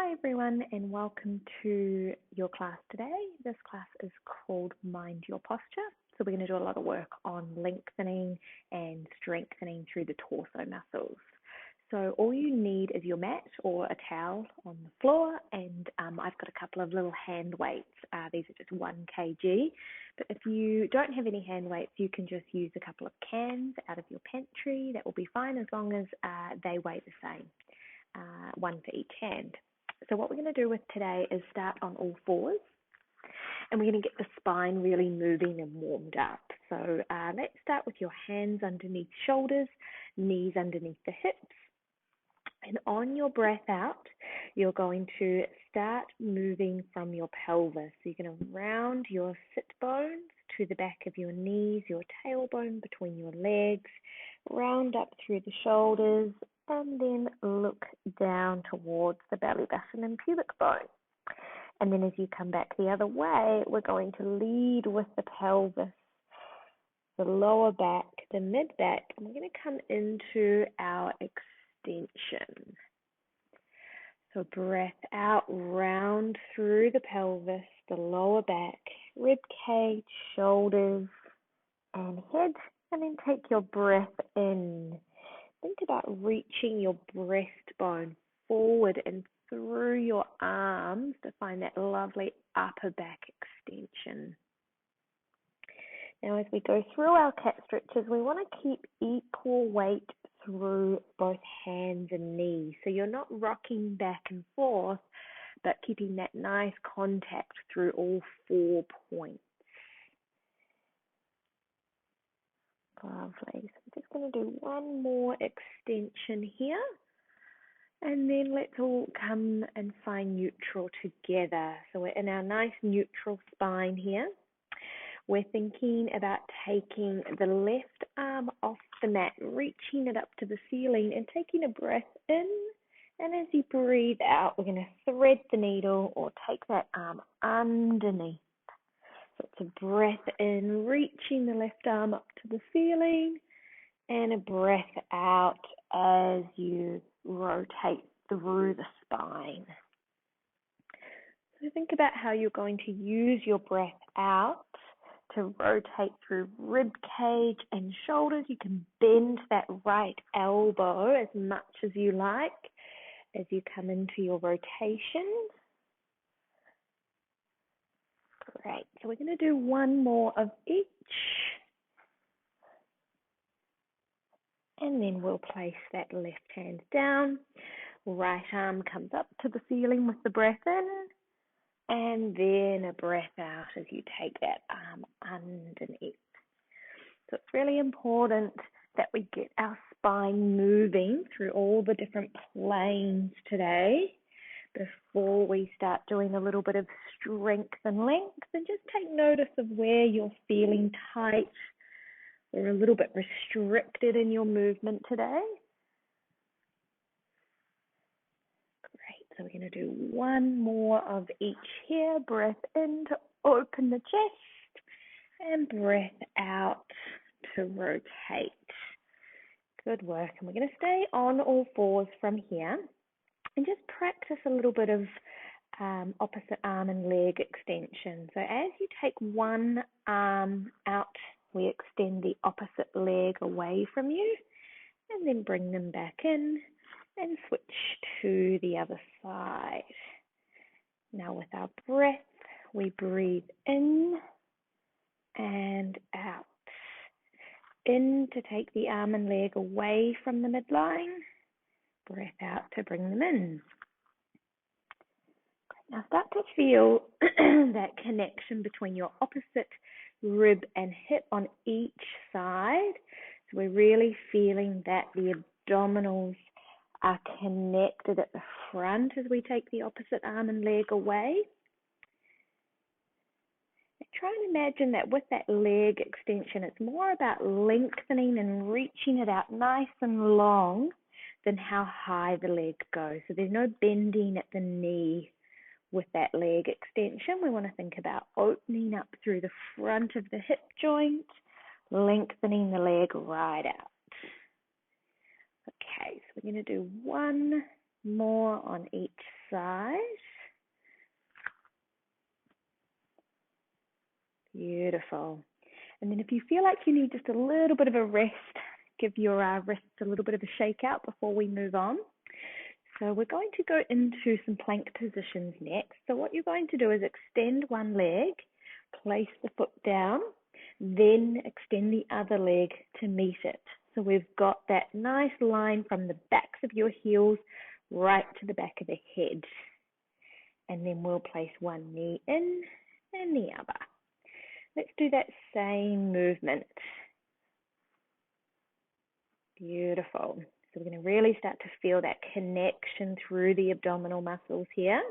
Hi everyone and welcome to your class today. This class is called Mind Your Posture. So we're going to do a lot of work on lengthening and strengthening through the torso muscles. So all you need is your mat or a towel on the floor, and I've got a couple of little hand weights. These are just 1 kg, but if you don't have any hand weights, you can just use a couple of cans out of your pantry. That will be fine as long as they weigh the same, one for each hand. So what we're going to do with today is start on all fours, and we're going to get the spine really moving and warmed up. So let's start with your hands underneath shoulders, knees underneath the hips. And on your breath out, you're going to start moving from your pelvis. So you're going to round your sit bones to the back of your knees, your tailbone between your legs, round up through the shoulders, and then look down towards the belly button and pubic bone. And then as you come back the other way, we're going to lead with the pelvis, the lower back, the mid back, and we're going to come into our extension. So breath out, round through the pelvis, the lower back, rib cage, shoulders, and head, and then take your breath in. Think about reaching your breastbone forward and through your arms to find that lovely upper back extension. Now, as we go through our cat stretches, we want to keep equal weight through both hands and knees. So you're not rocking back and forth, but keeping that nice contact through all 4 points. Lovely. So I'm just going to do one more extension here. And then let's all come and find neutral together. So we're in our nice neutral spine here. We're thinking about taking the left arm off the mat, reaching it up to the ceiling and taking a breath in. And as you breathe out, we're going to thread the needle or take that arm underneath. So it's a breath in, reaching the left arm up to the ceiling, and a breath out as you rotate through the spine. So think about how you're going to use your breath out to rotate through rib cage and shoulders. You can bend that right elbow as much as you like as you come into your rotation. Great. So we're going to do one more of each. And then we'll place that left hand down. Right arm comes up to the ceiling with the breath in. And then a breath out as you take that arm underneath. So it's really important that we get our spine moving through all the different planes today before we start doing a little bit of strength and length. And just take notice of where you're feeling tight or a little bit restricted in your movement today. So we're going to do one more of each here. Breath in to open the chest and breath out to rotate. Good work. And we're going to stay on all fours from here and just practice a little bit of opposite arm and leg extension. So as you take one arm out, we extend the opposite leg away from you and then bring them back in and switch to the other side. Now with our breath, we breathe in and out. In to take the arm and leg away from the midline. Breath out to bring them in. Now start to feel that connection between your opposite rib and hip on each side. So we're really feeling that the abdominals are connected at the front as we take the opposite arm and leg away. And try and imagine that with that leg extension, it's more about lengthening and reaching it out nice and long than how high the leg goes. So there's no bending at the knee with that leg extension. We want to think about opening up through the front of the hip joint, lengthening the leg right out. Okay, so we're going to do one more on each side. Beautiful. And then if you feel like you need just a little bit of a rest, give your wrists a little bit of a shake out before we move on. So we're going to go into some plank positions next. So what you're going to do is extend one leg, place the foot down, then extend the other leg to meet it. So we've got that nice line from the backs of your heels right to the back of the head. And then we'll place one knee in and the other. Let's do that same movement. Beautiful. So we're going to really start to feel that connection through the abdominal muscles here.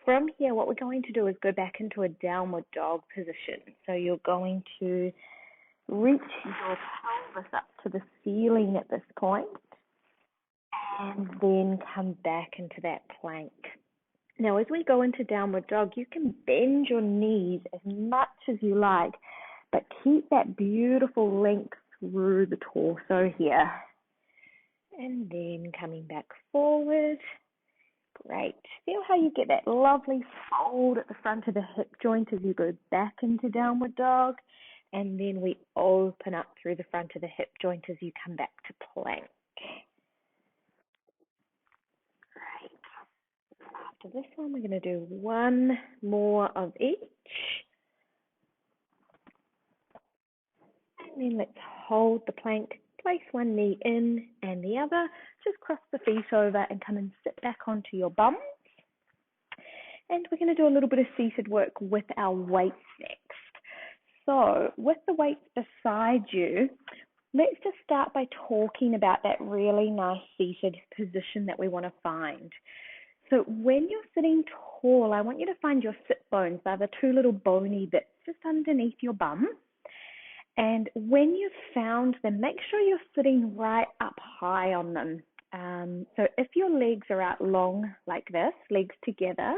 From here, what we're going to do is go back into a downward dog position. So you're going to reach your pelvis up to the ceiling at this point, and then come back into that plank. Now, as we go into downward dog, you can bend your knees as much as you like, but keep that beautiful length through the torso here. And then coming back forward. Great. Feel how you get that lovely fold at the front of the hip joint as you go back into downward dog. And then we open up through the front of the hip joint as you come back to plank. Great. After this one, we're going to do one more of each. And then let's hold the plank. Place one knee in and the other. Just cross the feet over and come and sit back onto your bums. And we're going to do a little bit of seated work with our weights next. So with the weights beside you, let's just start by talking about that really nice seated position that we want to find. So when you're sitting tall, I want you to find your sit bones. They're the two little bony bits just underneath your bum. And when you've found them, make sure you're sitting right up high on them. So if your legs are out long like this, legs together,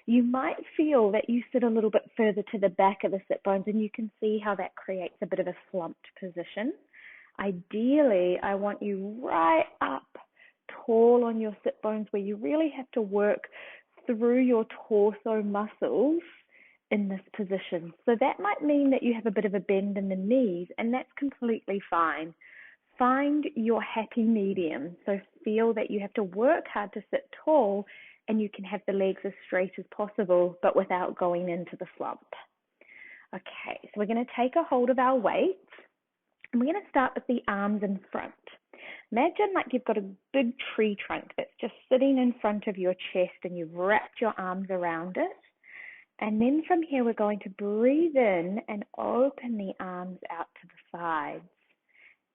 you might feel that you sit a little bit further to the back of the sit bones, and you can see how that creates a bit of a slumped position. Ideally, I want you right up tall on your sit bones where you really have to work through your torso muscles in this position. So that might mean that you have a bit of a bend in the knees, and that's completely fine. Find your happy medium. So feel that you have to work hard to sit tall, and you can have the legs as straight as possible, but without going into the slump. Okay, so we're going to take a hold of our weights, and we're going to start with the arms in front. Imagine like you've got a big tree trunk that's just sitting in front of your chest, and you've wrapped your arms around it. And then from here, we're going to breathe in and open the arms out to the sides.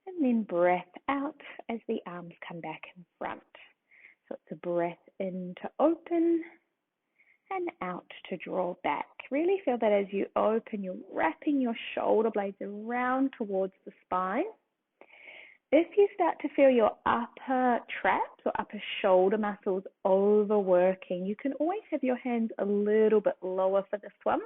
And then breath out as the arms come back in front. So it's a breath in to open and out to draw back. Really feel that as you open, you're wrapping your shoulder blades around towards the spine. If you start to feel your upper traps or upper shoulder muscles overworking, you can always have your hands a little bit lower for this one.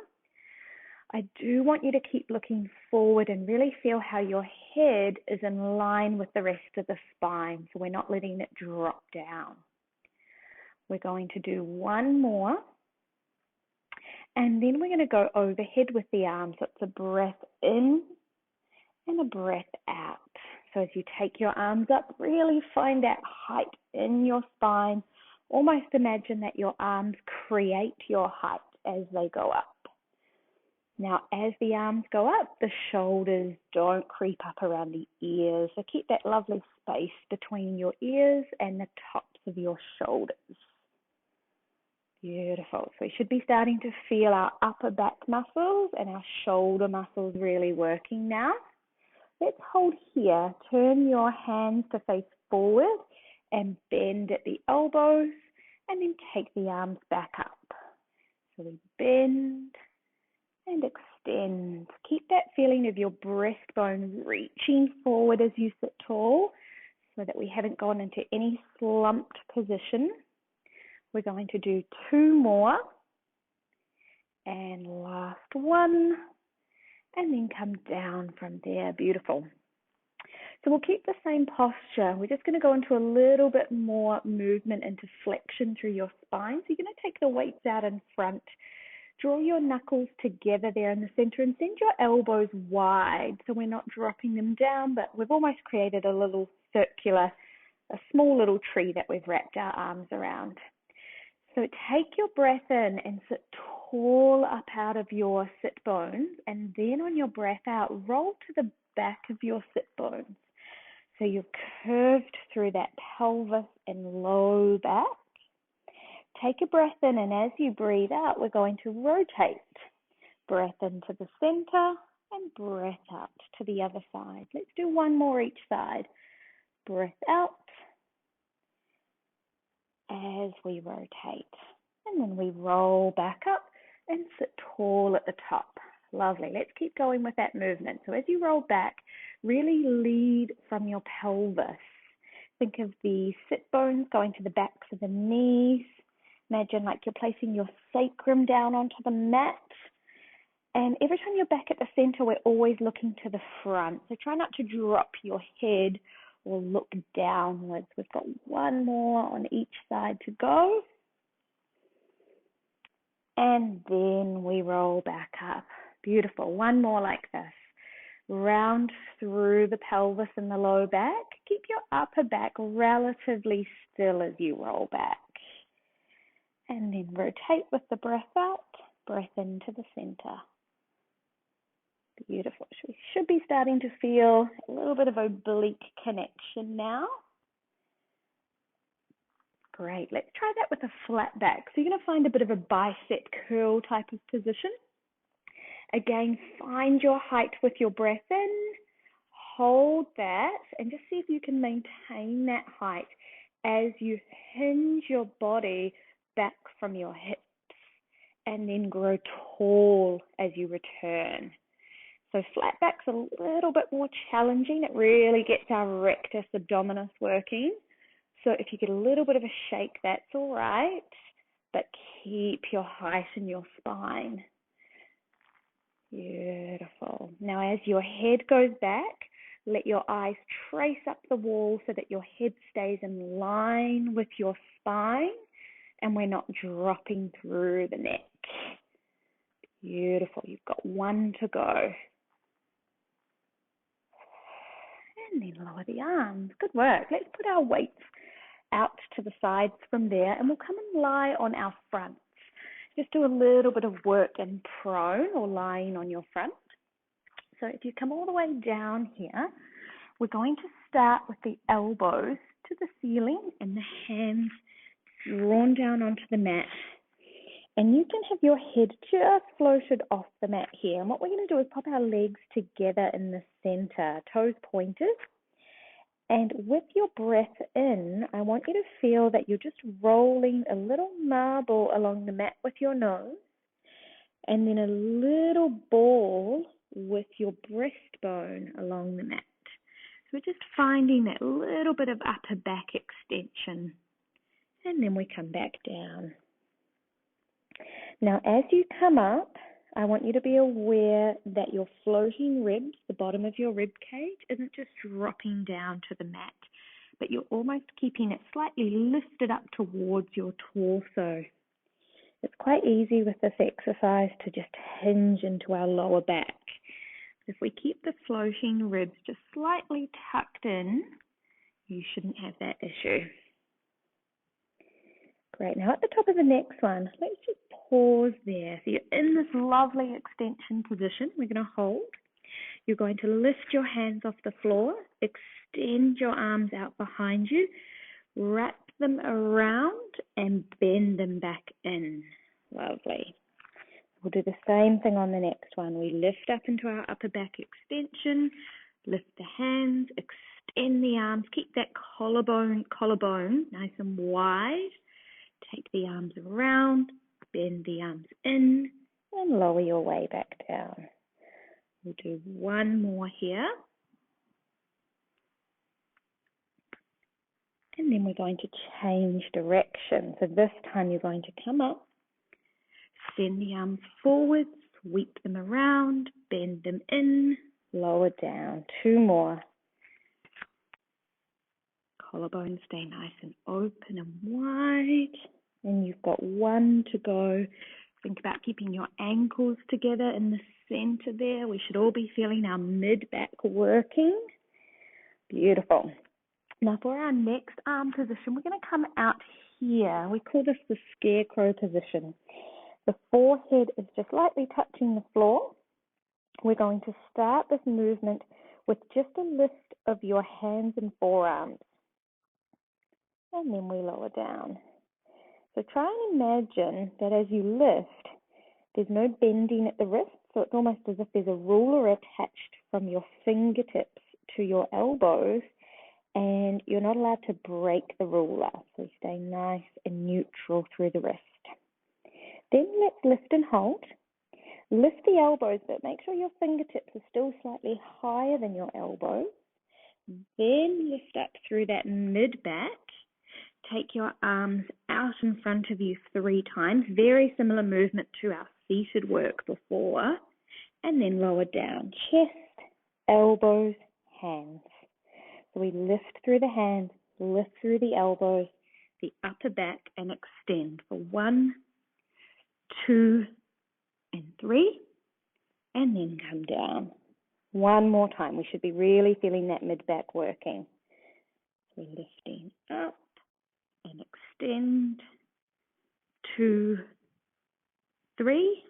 I do want you to keep looking forward and really feel how your head is in line with the rest of the spine, so we're not letting it drop down. We're going to do one more, and then we're going to go overhead with the arms. So it's a breath in and a breath out. So as you take your arms up, really find that height in your spine. Almost imagine that your arms create your height as they go up. Now, as the arms go up, the shoulders don't creep up around the ears. So keep that lovely space between your ears and the tops of your shoulders. Beautiful. So we should be starting to feel our upper back muscles and our shoulder muscles really working now. Let's hold here. Turn your hands to face forward and bend at the elbows, and then take the arms back up. So we bend and extend. Keep that feeling of your breastbone reaching forward as you sit tall so that we haven't gone into any slumped position. We're going to do two more. And last one. And then come down from there. Beautiful. So we'll keep the same posture. We're just going to go into a little bit more movement into flexion through your spine. So you're going to take the weights out in front. Draw your knuckles together there in the center and send your elbows wide so we're not dropping them down, but we've almost created a little circular, a small little tree that we've wrapped our arms around. So take your breath in and sit tall up out of your sit bones, and then on your breath out, roll to the back of your sit bones. So you're curved through that pelvis and low back. Take a breath in, and as you breathe out, we're going to rotate. Breath into the center and breath out to the other side. Let's do one more each side. Breath out as we rotate. And then we roll back up and sit tall at the top. Lovely. Let's keep going with that movement. So as you roll back, really lead from your pelvis. Think of the sit bones going to the backs of the knees. Imagine like you're placing your sacrum down onto the mat. And every time you're back at the center, we're always looking to the front. So try not to drop your head or look downwards. We've got one more on each side to go. And then we roll back up. Beautiful. One more like this. Round through the pelvis and the low back. Keep your upper back relatively still as you roll back. And then rotate with the breath out, breath into the center. Beautiful. We should be starting to feel a little bit of oblique connection now. Great. Let's try that with a flat back. So you're going to find a bit of a bicep curl type of position. Again, find your height with your breath in. Hold that and just see if you can maintain that height as you hinge your body back from your hips and then grow tall as you return. So flat back's a little bit more challenging. It really gets our rectus abdominis working. So if you get a little bit of a shake, that's all right, but keep your height in your spine. Beautiful. Now as your head goes back, let your eyes trace up the wall so that your head stays in line with your spine and we're not dropping through the neck. Beautiful. You've got one to go. And then lower the arms. Good work. Let's put our weights out to the sides from there and we'll come and lie on our fronts. Just do a little bit of work in prone or lying on your front. So if you come all the way down here, we're going to start with the elbows to the ceiling and the hands drawn down onto the mat. And you can have your head just floated off the mat here. And what we're going to do is pop our legs together in the center, toes pointed. And with your breath in, I want you to feel that you're just rolling a little marble along the mat with your nose, and then a little ball with your breastbone along the mat. So we're just finding that little bit of upper back extension. And then we come back down. Now, as you come up, I want you to be aware that your floating ribs, the bottom of your rib cage, isn't just dropping down to the mat, but you're almost keeping it slightly lifted up towards your torso. It's quite easy with this exercise to just hinge into our lower back. If we keep the floating ribs just slightly tucked in, you shouldn't have that issue. Great. Now at the top of the next one, let's just pause there. So you're in this lovely extension position. We're going to hold. You're going to lift your hands off the floor, extend your arms out behind you, wrap them around and bend them back in. Lovely. We'll do the same thing on the next one. We lift up into our upper back extension, lift the hands, extend the arms, keep that collarbone nice and wide. Take the arms around, bend the arms in, and lower your way back down. We'll do one more here. And then we're going to change direction. So this time you're going to come up, send the arms forward, sweep them around, bend them in, lower down. Two more. Collarbones stay nice and open and wide. And you've got one to go. Think about keeping your ankles together in the center there. We should all be feeling our mid-back working. Beautiful. Now for our next arm position, we're going to come out here. We call this the scarecrow position. The forehead is just lightly touching the floor. We're going to start this movement with just a lift of your hands and forearms. And then we lower down. So try and imagine that as you lift, there's no bending at the wrist, so it's almost as if there's a ruler attached from your fingertips to your elbows, and you're not allowed to break the ruler, so stay nice and neutral through the wrist. Then let's lift and hold. Lift the elbows, but make sure your fingertips are still slightly higher than your elbows. Then lift up through that mid-back. Take your arms out in front of you 3 times. Very similar movement to our seated work before. And then lower down. Chest, elbows, hands. So we lift through the hands, lift through the elbows, the upper back, and extend for 1, 2, and 3. And then come down. One more time. We should be really feeling that mid-back working. So we're lifting up. And extend, 2, 3,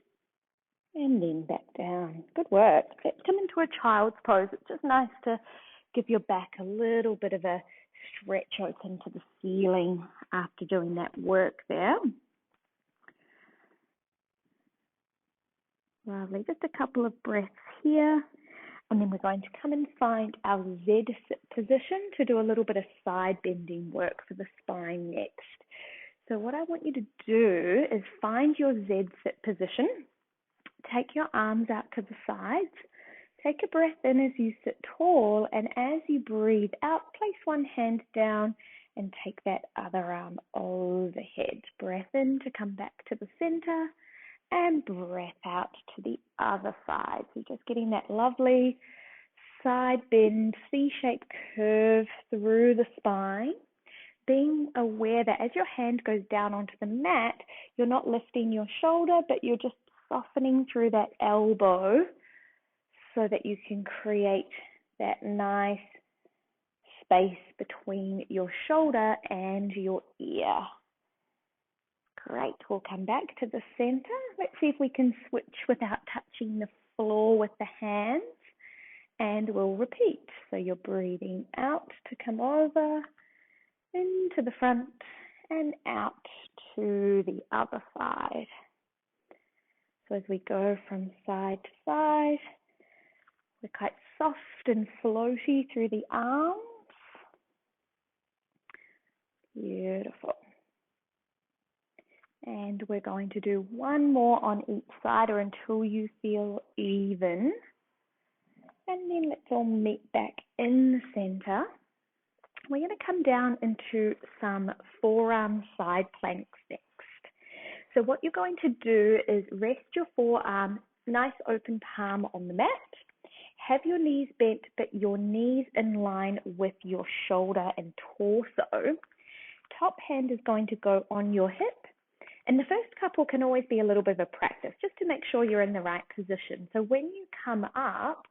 and then back down. Good work. Let's come into a child's pose. It's just nice to give your back a little bit of a stretch open to the ceiling after doing that work there. Lovely. Just a couple of breaths here. And then we're going to come and find our Z sit position to do a little bit of side bending work for the spine next. So what I want you to do is find your Z sit position. Take your arms out to the sides. Take a breath in as you sit tall, and as you breathe out, place one hand down and take that other arm overhead. Breath in to come back to the center, and breath out to the other side. So just getting that lovely side bend, C-shaped curve through the spine. Being aware that as your hand goes down onto the mat, you're not lifting your shoulder, but you're just softening through that elbow so that you can create that nice space between your shoulder and your ear. Great, we'll come back to the center. Let's see if we can switch without touching the floor with the hands, and we'll repeat. So you're breathing out to come over, into the front, and out to the other side. So as we go from side to side, we're quite soft and floaty through the arms. Beautiful. And we're going to do one more on each side, or until you feel even. And then let's all meet back in the center. We're going to come down into some forearm side planks next. So what you're going to do is rest your forearm, nice open palm on the mat. Have your knees bent, but your knees in line with your shoulder and torso. Top hand is going to go on your hip. And the first couple can always be a little bit of a practice, just to make sure you're in the right position. So when you come up,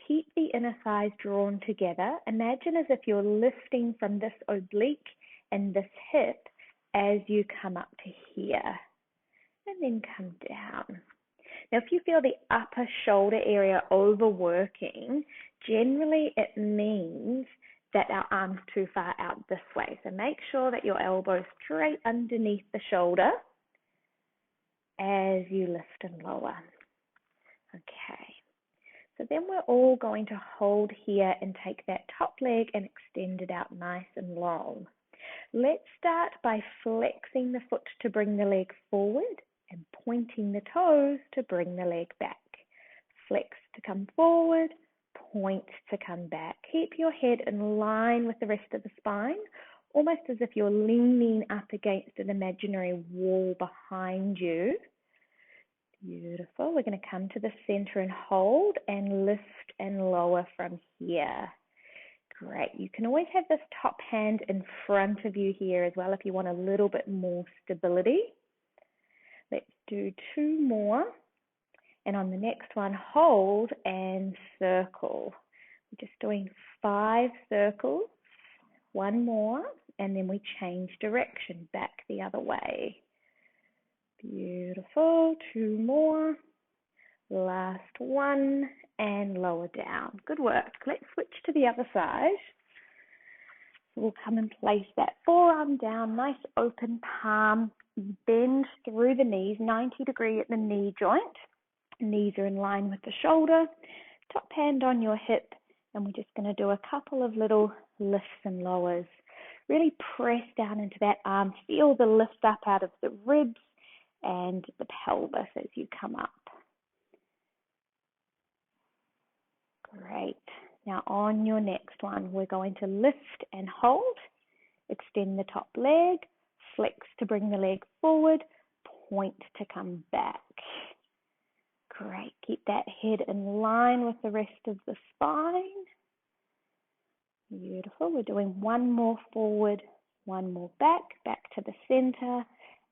keep the inner thighs drawn together. Imagine as if you're lifting from this oblique and this hip as you come up to here. And then come down. Now, if you feel the upper shoulder area overworking, generally it means that our arm's too far out this way. So make sure that your elbow's straight underneath the shoulder as you lift and lower. Okay. So then we're all going to hold here and take that top leg and extend it out nice and long. Let's start by flexing the foot to bring the leg forward and pointing the toes to bring the leg back. Flex to come forward, point to come back. Keep your head in line with the rest of the spine, almost as if you're leaning up against an imaginary wall behind you. Beautiful. We're going to come to the center and hold and lift and lower from here. Great. You can always have this top hand in front of you here as well if you want a little bit more stability. Let's do 2 more. And on the next one, hold and circle. We're just doing 5 circles. 1 more, and then we change direction back the other way. Beautiful. 2 more. Last one, and lower down. Good work. Let's switch to the other side. So we'll come and place that forearm down, nice open palm, bend through the knees, 90 degree at the knee joint. Knees are in line with the shoulder, top hand on your hip, and we're just going to do a couple of little lifts and lowers. Really press down into that arm, feel the lift up out of the ribs and the pelvis as you come up. Great. Now on your next one, we're going to lift and hold, extend the top leg, flex to bring the leg forward, point to come back. Great. Keep that head in line with the rest of the spine. Beautiful. We're doing 1 more forward, 1 more back to the center,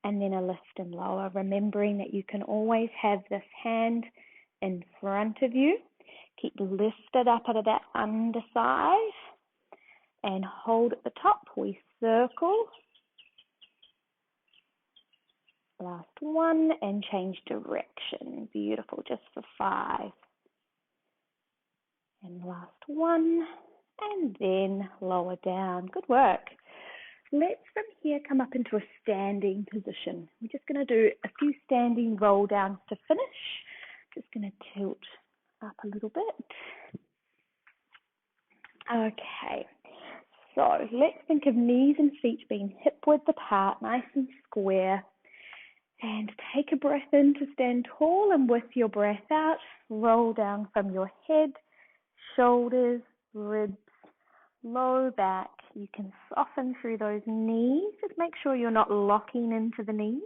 and then a lift and lower, remembering that you can always have this hand in front of you. Keep lifted up out of that underside and hold at the top. We circle. Last one and change direction. Beautiful, just for 5. And last one, and then lower down. Good work. Let's from here come up into a standing position. We're just going to do a few standing roll downs to finish. Just going to tilt up a little bit. Okay, so let's think of knees and feet being hip width apart, nice and square. And take a breath in to stand tall, and with your breath out, roll down from your head, shoulders, ribs, low back. You can soften through those knees. Just make sure you're not locking into the knees.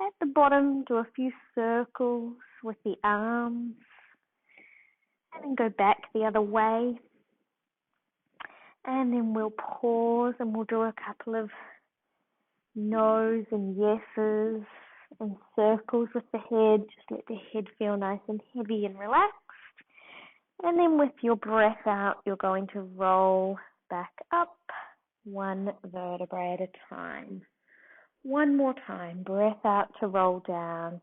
At the bottom, do a few circles with the arms. And then go back the other way. And then we'll pause and we'll do a couple of no's and yeses and circles with the head. Just let the head feel nice and heavy and relaxed. And then with your breath out, you're going to roll back up 1 vertebrae at a time. 1 more time. Breath out to roll down.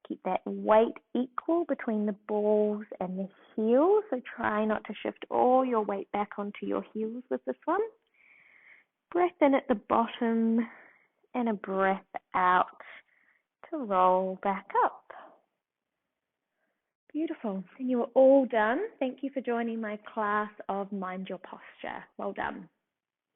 Keep that weight equal between the balls and the heels. So try not to shift all your weight back onto your heels with this one. Breath in at the bottom and a breath out to roll back up. Beautiful. And you are all done. Thank you for joining my class of Mind Your Posture. Well done.